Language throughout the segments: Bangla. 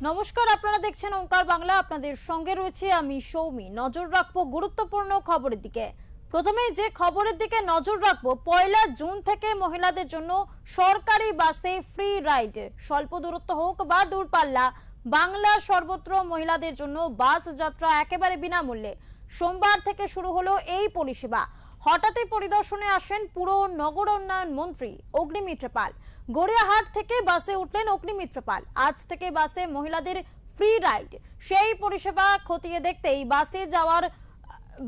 নমস্কার, আপনারা দেখছেন ওঙ্কার বাংলা। আপনাদের সঙ্গে রয়েছে আমি সৌমি। নজর রাখবো গুরুত্বপূর্ণ খবরের দিকে। প্রথমে যে খবরের দিকে নজর রাখবো, 1 জুন থেকে মহিলাদের জন্য সরকারি বাসে ফ্রি রাইড। স্বল্প দূরত্ব হোক বা দূরপাল্লা, বাংলা সর্বত্র মহিলাদের জন্য বাস যাত্রা একেবারে বিনামূল্যে। সোমবার থেকে শুরু হলো এই পরিষেবা। হঠাৎই পরিদর্শনে আসেন পুর নগর উন্নয়ন মন্ত্রী অগ্নিমিত্র পাল। গড়িয়াহাট থেকে বাসে উঠলেন অগ্নিমিত্র পাল। আজ থেকে বাসে মহিলাদের ফ্রি রাইড। সেই পরিষেবা খতিয়ে দেখতেই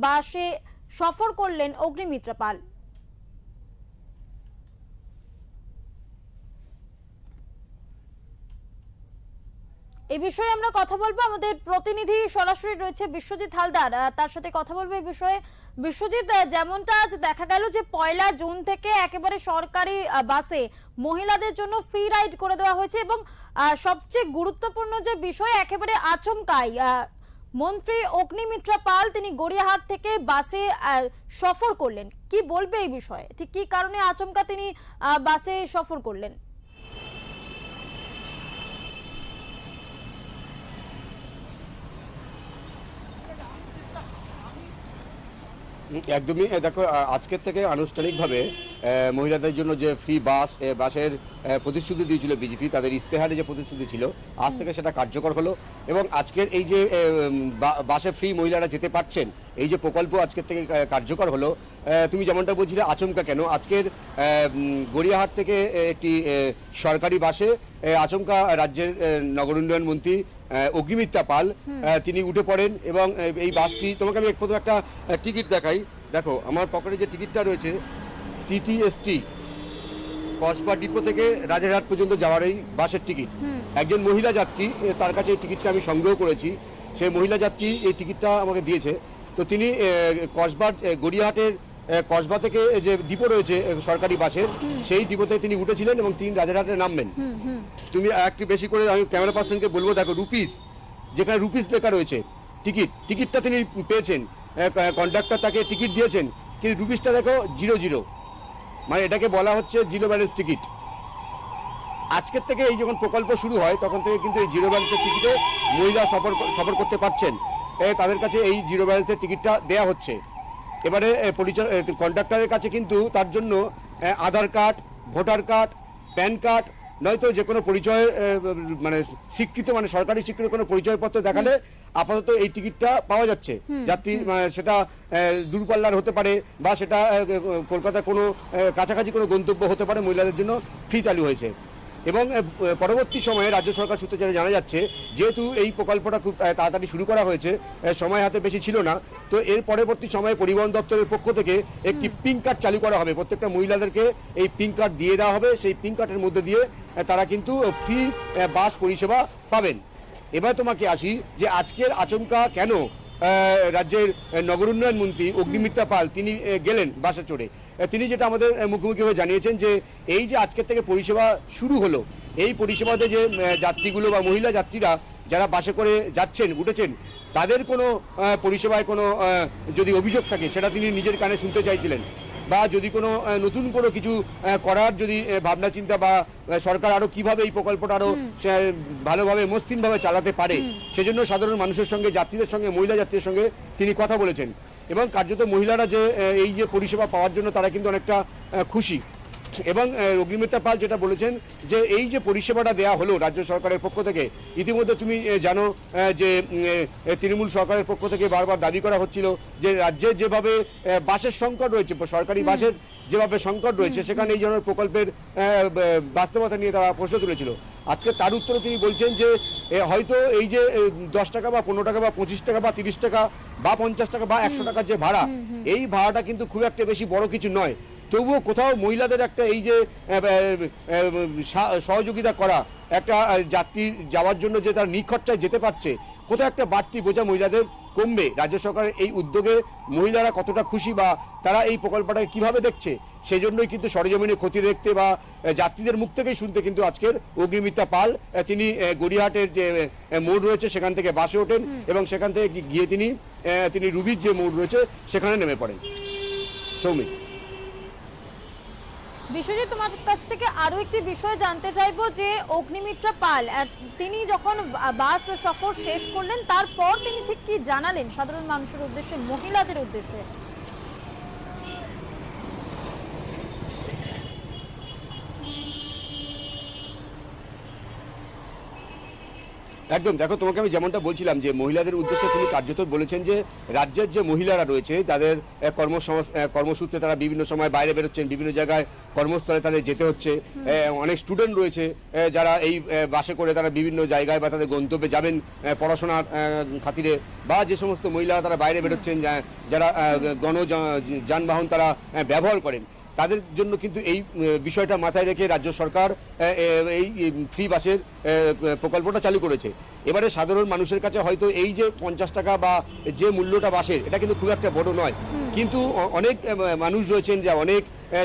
বাসে সফর করলেন অগ্নিমিত্র পাল। এই বিষয়ে আমরা কথা বলবো, আমাদের প্রতিনিধি সরাসরি রয়েছে বিশ্বজিৎ হালদার, তার সাথে কথা বলবো এই বিষয়ে। বিশ্বজিৎ, যেমনটা আজ দেখা গেল যে 1 জুন থেকে একেবারে সরকারি বাসে মহিলাদের জন্য ফ্রি রাইড করে দেওয়া হয়েছে এবং সবচেয়ে গুরুত্বপূর্ণ যে বিষয়, একেবারে আচমকাই মন্ত্রী অগ্নিমিত্র পাল তিনি গড়িয়াহাট থেকে বাসে সফর করলেন। কি বলবে এই বিষয়ে? ঠিক কি কারণে আচমকা তিনি বাসে সফর করলেন? একদমই দেখো, আজকের থেকে আনুষ্ঠানিকভাবে মহিলাদের জন্য যে ফ্রি বাসের প্রতিশ্রুতি দিয়েছিল বিজেপি, তাদের ইস্তেহারে যে প্রতিশ্রুতি ছিল, আজ থেকে সেটা কার্যকর হলো। এবং আজকের এই যে বাসে ফ্রি মহিলারা যেতে পারছেন, এই যে প্রকল্প আজকের থেকে কার্যকর হলো, তুমি যেমনটা বলছিলে আচমকা কেন, আজকের গড়িয়াহাট থেকে একটি সরকারি বাসে আচমকা রাজ্যের নগর উন্নয়ন মন্ত্রী অগ্নিমিত্র পাল তিনি উঠে পড়েন। এবং এই বাসটি, তোমাকে আমি প্রথম একটা টিকিট দেখাই। দেখো, আমার পকেটে যে টিকিটটা রয়েছে, সিটিএসটি কসবা ডিপো থেকে রাজারহাট পর্যন্ত যাওয়ার এই বাসের টিকিট। একজন মহিলা যাত্রী, তার কাছে এই টিকিটটা আমি সংগ্রহ করেছি। সেই মহিলা যাত্রী এই টিকিটটা আমাকে দিয়েছে। তো তিনি গড়িয়াহাটের কসবা থেকে যে ডিপো রয়েছে সরকারি বাসের, সেই ডিপোতে তিনি উঠেছিলেন এবং তিনি রাজারহাটে নামবেন। তুমি একটু বেশি করে আমি ক্যামেরা পার্সনকে বলবো, দেখো রুপিস, যেখানে রুপিস লেখা রয়েছে টিকিটটা তিনি পেয়েছেন। কন্ডাক্টর তাকে টিকিট দিয়েছেন, কিন্তু রুপিসটা দেখো 00, মানে এটাকে বলা হচ্ছে জিরো ব্যালেন্স টিকিট। আজকের থেকে এই যখন প্রকল্প শুরু হয়, তখন থেকে কিন্তু এই জিরো ব্যালেন্সের টিকিটে মহিলা সফর করতে পারছেন। তাদের কাছে এই জিরো ব্যালেন্সের টিকিটটা দেয়া হচ্ছে। এবারে কন্ডাক্টরের কাছে কিন্তু তার জন্য Aadhaar card, voter card, PAN card, নয়তো যে কোনো পরিচয় মানে স্বীকৃত, মানে সরকারি স্বীকৃত কোনো পরিচয়পত্র দেখালে আপাতত এই টিকিটটা পাওয়া যাচ্ছে। যাত্রী সেটা দূরপাল্লার হতে পারে বা সেটা কলকাতার কোনো কাছাকাছি কোনো গন্তব্য হতে পারে, মহিলাদের জন্য ফ্রি চালু হয়েছে। এবং পরবর্তী সময়ে রাজ্য সরকার সূত্রে যেটা জানা যাচ্ছে, যেহেতু এই প্রকল্পটা খুব তাড়াতাড়ি শুরু করা হয়েছে, সময় হাতে বেশি ছিল না, তো এর পরবর্তী সময়ে পরিবহন দপ্তরের পক্ষ থেকে একটি পিঙ্ক কার্ড চালু করা হবে। প্রত্যেকটা মহিলাদেরকে এই পিঙ্ক কার্ড দিয়ে দেওয়া হবে। সেই পিঙ্ক কার্ডের মধ্যে দিয়ে তারা কিন্তু ফ্রি বাস পরিষেবা পাবেন। এবার তোমাকে আসি যে আজকের আচমকা কেন রাজ্যের নগর উন্নয়ন মন্ত্রী অগ্নিমিত্র পাল তিনি গেলেন বাসে চড়ে। তিনি যেটা আমাদের মুখোমুখিভাবে জানিয়েছেন যে এই যে আজকের থেকে পরিষেবা শুরু হলো, এই পরিষেবাতে যে যাত্রীগুলো বা মহিলা যাত্রীরা যারা বাসে করে যাচ্ছেন, উঠেছেন, তাদের কোনো পরিষেবায় কোনো যদি অভিযোগ থাকে, সেটা তিনি নিজের কানে শুনতে চাইছিলেন। বা যদি কোনো নতুন কোনো কিছু করার যদি ভাবনা চিন্তা, বা সরকার আরো কিভাবে এই প্রকল্পটা আরো ভালোভাবে মসৃণভাবে চালাতে পারে, সেজন্য সাধারণ মানুষের সঙ্গে, যাত্রীদের সঙ্গে, মহিলা যাত্রীদের সঙ্গে তিনি কথা বলেছেন। এবং কার্যত মহিলারা যে এই যে পরিষেবা পাওয়ার জন্য তারা কিন্তু অনেকটা খুশি। এবং অগ্নিমিত্র পাল যেটা বলেছেন যে এই যে পরিষেবাটা দেওয়া হলো রাজ্য সরকারের পক্ষ থেকে, ইতিমধ্যে তুমি জানো যে তৃণমূল সরকারের পক্ষ থেকে বারবার দাবি করা হচ্ছিল যে রাজ্যে যেভাবে বাসের সংকট রয়েছে, সরকারি বাসের যেভাবে সংকট রয়েছে, সেখানে এই ধরনের প্রকল্পের বাস্তবতা নিয়ে তারা প্রশ্ন তুলেছিল। আজকে তার উত্তরে তিনি বলছেন যে হয়তো এই যে 10 টাকা বা 15 টাকা বা 25 টাকা বা 30 টাকা বা 50 টাকা বা 100 টাকার যে ভাড়া, এই ভাড়াটা কিন্তু খুব একটা বেশি বড় কিছু নয়। তবুও কোথাও মহিলাদের একটা এই যে সহযোগিতা করা, একটা যাত্রী যাওয়ার জন্য যে তার নিখরচায় যেতে পারছে, কোথাও একটা বাড়তি বোঝা মহিলাদের কমবে। রাজ্য সরকারের এই উদ্যোগে মহিলারা কতটা খুশি বা তারা এই প্রকল্পটাকে কিভাবে দেখছে, সেই জন্যই কিন্তু সরেজমিনে ক্ষতি দেখতে বা যাত্রীদের মুখ থেকেই শুনতে কিন্তু আজকের অগ্নিমিত্র পাল তিনি গড়িয়াহাটের যে মোড় রয়েছে সেখান থেকে বাসে ওঠেন এবং সেখান থেকে গিয়ে তিনি রুবির যে মোড় রয়েছে সেখানে নেমে পড়েন। সৌমিক। বিশ্বজিৎ, তোমার কাছ থেকে আরো একটি বিষয় জানতে চাইবো যে অগ্নিমিত্রা পাল তিনি যখন বাস সফর শেষ করলেন তারপর তিনি ঠিক কি জানালেন সাধারণ মানুষের উদ্দেশ্যে, মহিলাদের উদ্দেশ্যে? একদম, দেখো তোমাকে আমি যেমনটা বলছিলাম যে মহিলাদের উদ্দেশ্যে তিনি কার্যত বলেছেন যে রাজ্যের যে মহিলারা রয়েছে তাদের কর্মসূত্রে তারা বিভিন্ন সময় বাইরে বেরোচ্ছেন, বিভিন্ন জায়গায় কর্মস্থলে তাদের যেতে হচ্ছে। অনেক স্টুডেন্ট রয়েছে যারা এই বাসে করে তারা বিভিন্ন জায়গায় বা তাদের গন্তব্যে যাবেন পড়াশোনার খাতিরে, বা যে সমস্ত মহিলারা তারা বাইরে বেরোচ্ছেন যারা যানবাহন তারা ব্যবহার করেন, তাদের জন্য কিন্তু এই বিষয়টা মাথায় রেখে রাজ্য সরকার এই ফ্রি বাসের প্রকল্পটা চালু করেছে। এবারে সাধারণ মানুষের কাছে হয়তো এই যে 50 টাকা বা যে মূল্যটা বাসের, এটা কিন্তু খুব একটা বড় নয়, কিন্তু অনেক মানুষ রয়েছেন,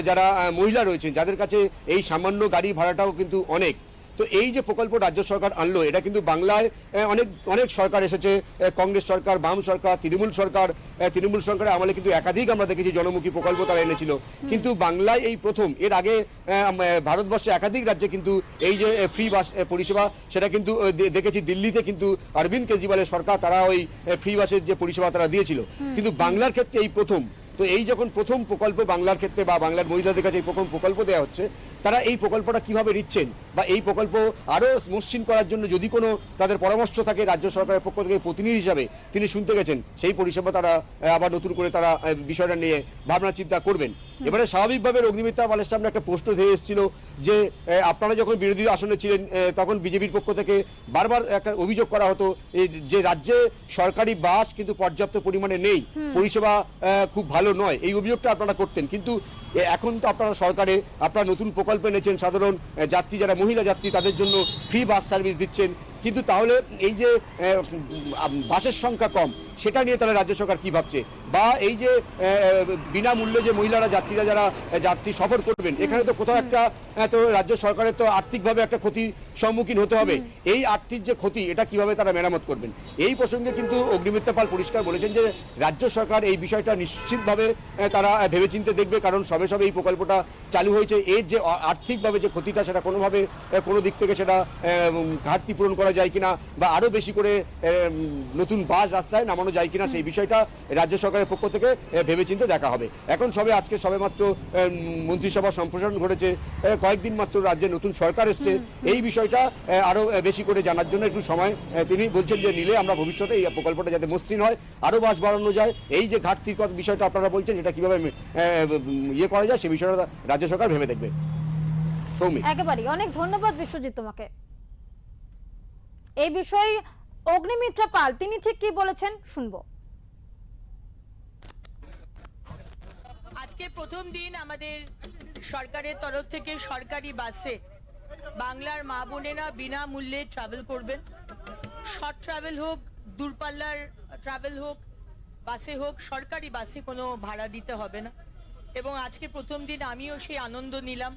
যারা মহিলা রয়েছেন যাদের কাছে এই সামান্য গাড়ি ভাড়াটাও কিন্তু অনেক। তো এই যে প্রকল্প রাজ্য সরকার আনলো, এটা কিন্তু বাংলায় অনেক সরকার এসেছে, কংগ্রেস সরকার, বাম সরকার, তৃণমূল সরকারের আমলে কিন্তু একাধিক আমরা দেখেছি জনমুখী প্রকল্প তারা এনেছিল, কিন্তু বাংলায় এই প্রথম। এর আগে ভারতবর্ষে একাধিক রাজ্যে কিন্তু এই যে ফ্রি বাস পরিষেবা সেটা কিন্তু দেখেছি। দিল্লিতে কিন্তু অরবিন্দ কেজরিওয়ালের সরকার তারা ওই ফ্রি বাসের যে পরিষেবা তারা দিয়েছিল, কিন্তু বাংলার ক্ষেত্রে এই প্রথম। তো এই যখন প্রথম প্রকল্প বাংলার ক্ষেত্রে বা বাংলার মহিলাদের কাছে এই প্রথম প্রকল্প দেওয়া হচ্ছে, তারা এই প্রকল্পটা কিভাবে নিচ্ছেন বা এই প্রকল্প আরও মসৃণ করার জন্য যদি কোনো তাদের পরামর্শ থাকে রাজ্য সরকারের পক্ষ থেকে প্রতিনিধি হিসাবে তিনি শুনতে গেছেন, সেই পরিষেবা তারা আবার নতুন করে তারা বিষয়টা নিয়ে ভাবনা চিন্তা করবেন। এবারে স্বাভাবিকভাবে অগ্নিমিত্রা পালের সামনে একটা প্রশ্ন ধেয়ে এসেছিল যে আপনারা যখন বিরোধী আসনে ছিলেন তখন বিজেপির পক্ষ থেকে বারবার একটা অভিযোগ করা হতো যে রাজ্যে সরকারি বাস কিন্তু পর্যাপ্ত পরিমাণে নেই, পরিষেবা খুব ভালো নয়, এই অভিযোগটা আপনারা করতেন। কিন্তু এখন তো আপনারা সরকারে আপনারা নতুন প্রকল্প এনেছেন, সাধারণ যাত্রী যারা মহিলা যাত্রী তাদের জন্য ফ্রি বাস সার্ভিস দিচ্ছেন, কিন্তু তাহলে এই যে বাসের সংখ্যা কম সেটা নিয়ে তাহলে রাজ্য সরকার কি ভাবছে? বা এই যে বিনামূল্যে যে মহিলারা যাত্রীরা যারা যাত্রী সফর করবেন, এখানে তো কোথাও একটা তো রাজ্য সরকারের তো আর্থিকভাবে একটা ক্ষতির সম্মুখীন হতে হবে। এই আর্থিক যে ক্ষতি এটা কিভাবে তারা মেরামত করবেন? এই প্রসঙ্গে কিন্তু অগ্নিমিত্রা পাল পরিষ্কার বলেছেন যে রাজ্য সরকার এই বিষয়টা নিশ্চিতভাবে তারা ভেবেচিন্তে দেখবে, কারণ সবে এই প্রকল্পটা চালু হয়েছে। এর যে আর্থিকভাবে যে ক্ষতিটা সেটা কোনোভাবে কোনো দিক থেকে সেটা ঘাটতি পূরণ করা যায় কিনা বা আরো বেশি করে নতুন বাস রাস্তায় নামানো যায় কিনা, সেই বিষয়টা রাজ্য সরকারের পক্ষ থেকে ভেবেচিন্তে দেখা হবে। এখন আজকে মাত্র মন্ত্রিসভা সম্প্রসারণ ঘটেছে, কয়েকদিন মাত্র রাজ্যে নতুন সরকার এসছে, এই বিষয়টা আরো বেশি করে জানার জন্য একটু সময় তিনি বলছেন যে নিলে আমরা ভবিষ্যতে এই প্রকল্পটা যাতে মসৃণ হয়, আরো বাস বাড়ানো যায়, এই যে ঘাটতির বিষয়টা আপনারা বলছেন এটা কিভাবে ইয়ে করা যায় সে বিষয়টা রাজ্য সরকার ভেবে দেখবে। সৌমি, একেবারেই অনেক ধন্যবাদ বিশ্বজিৎ তোমাকে। এই বিষয়ে অগ্নিমিত্রা পাল তিনি ঠিক কি বলেছেন শুনবো। আজকে প্রথম দিন আমাদের সরকারের তরফ থেকে সরকারি বাসে বাংলার মা বোনেরা বিনামূল্যে ট্রাভেল করবেন। শর্ট ট্রাভেল হোক, দূরপাল্লার ট্রাভেল হোক, বাসে হোক, সরকারি বাসে কোনো ভাড়া দিতে হবে না। এবং আজকে প্রথম দিন আমিও সেই আনন্দ নিলাম।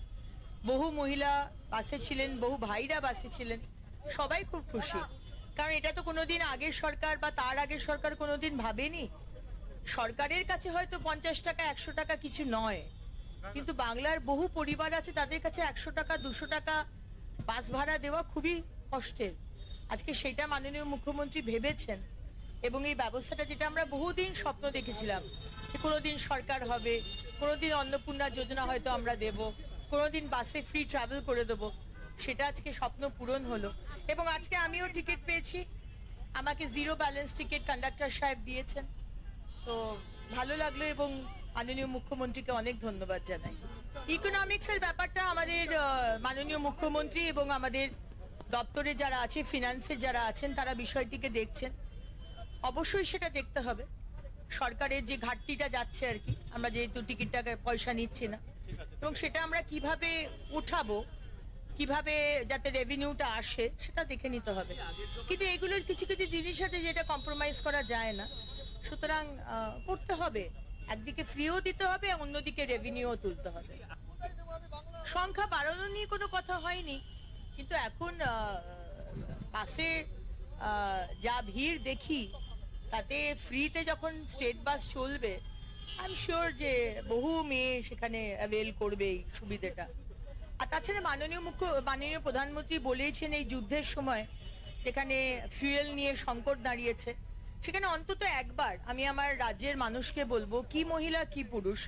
বহু মহিলা বাসে ছিলেন, বহু ভাইরা বাসে ছিলেন, সবাই খুব খুশি, কারণ এটা তো কোনোদিন আগের সরকার বা তার আগের সরকার কোনোদিন ভাবেনি। সরকারের কাছে হয়তো 50 টাকা 100 টাকা কিছু নয়, কিন্তু বাংলার বহু পরিবার আছে তাদের কাছে 100 টাকা 200 টাকা বাস ভাড়া দেওয়া খুবই কষ্টের। আজকে সেটা মাননীয় মুখ্যমন্ত্রী ভেবেছেন এবং এই ব্যবস্থাটা, যেটা আমরা বহুদিন স্বপ্ন দেখেছিলাম কোনোদিন সরকার হবে, কোনোদিন অন্নপূর্ণা যোজনা হয়তো আমরা দেব, কোনোদিন বাসে ফ্রি ট্রাভেল করে দেবো, সেটা আজকে স্বপ্ন পূরণ হলো। এবং আজকে আমিও টিকিট পেয়েছি, আমাকে জিরো ব্যালেন্স টিকিট কন্ডাক্টর সাহেব দিয়েছেন, তো ভালো লাগলো এবং মাননীয় মুখ্যমন্ত্রীকে অনেক ধন্যবাদ জানাই। ইকোনমিক্সের ব্যাপারটা আমাদের মাননীয় মুখ্যমন্ত্রী এবং আমাদের দপ্তরে যারা আছে, ফিনান্সে যারা আছেন, তারা বিষয়টিকে দেখছেন। অবশ্যই সেটা দেখতে হবে, সরকারের যে ঘাটতিটা যাচ্ছে আর কি, আমরা যেহেতু টিকিটটাকে পয়সা নিচ্ছি না, এবং সেটা আমরা কিভাবে উঠাবো, কিভাবে যাতে রেভিনিউটা আসে সেটা দেখে নিতে হবে। কিন্তু এগুলোর কিছু কিছু জিনিস আছে যেটা কম্প্রোমাইজ করা যায় না, সুতরাং করতে হবে। একদিকে ফ্রিও দিতে হবে, অন্যদিকে রেভিনিউও তুলতে হবে। সংখ্যা বাড়ানো নিয়ে কোনো কথা হয়নি, কিন্তু এখন বাসে যা ভিড় দেখি, তাতে ফ্রিতে যখন স্টেট বাস চলবে আই এম শিওর যে বহু মেয়ে সেখানে অ্যাভেল করবে এই সুবিধাটা। আর তাছাড়া মাননীয় প্রধানমন্ত্রী বলেছেন এই যুদ্ধের সময় যেখানে ফুয়েল নিয়ে সংকট দাঁড়িয়েছে, সেখানে অন্তত একবার আমি আমার রাজ্যের মানুষকে বলবো, কি মহিলা কি পুরুষ,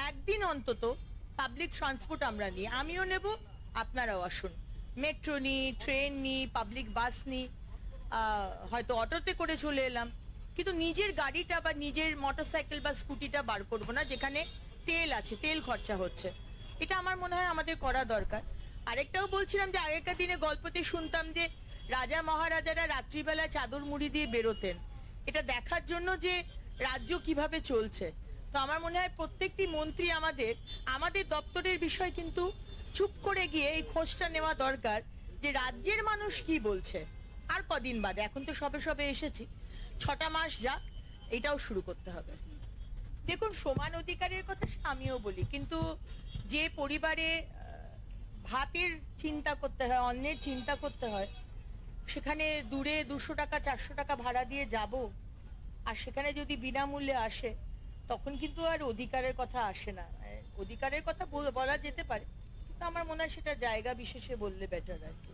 একদিন অন্তত পাবলিক ট্রান্সপোর্ট আমরা নিই, আমিও নেব, আপনারাও আসুন। মেট্রো নিই, ট্রেন নিই, পাবলিক বাস নিই, হয়তো অটোতে করে চলে এলাম, কিন্তু নিজের গাড়িটা বা নিজের মোটরসাইকেল বা স্কুটিটা বার করবো না যেখানে তেল আছে, তেল খরচা হচ্ছে। এটা আমার মনে হয় আমাদের করা দরকার। আরেকটাও বলছিলাম যে আগেকার দিনে গল্পতে শুনতাম যে রাজা মহারাজারা রাত্রিবেলা চাদর মুড়ি দিয়ে বেরোতেন, এটা দেখার জন্য যে রাজ্য কিভাবে চলছে। তো আমার মনে হয় প্রত্যেকটি মন্ত্রী আমাদের দপ্তরের বিষয় কিন্তু চুপ করে গিয়ে এই খোঁজটা নেওয়া দরকার যে রাজ্যের মানুষ কি বলছে। আর কদিন বাদে, এখন তো সবে সবে এসেছি, 6টা মাস যাক, এটাও শুরু করতে হবে। দেখুন, সমান অধিকারের কথা আমিও বলি, কিন্তু যে পরিবারে ভাতের চিন্তা করতে হয়, অন্যের চিন্তা করতে হয়, সেখানে দূরে 200 টাকা 400 টাকা ভাড়া দিয়ে যাব, আর সেখানে যদি বিনামূল্যে আসে, তখন কিন্তু আর অধিকারের কথা আসে না। অধিকারের কথা বলা যেতে পারে, কিন্তু আমার মনে হয় সেটা জায়গা বিশেষে বললে বেটার আর কি।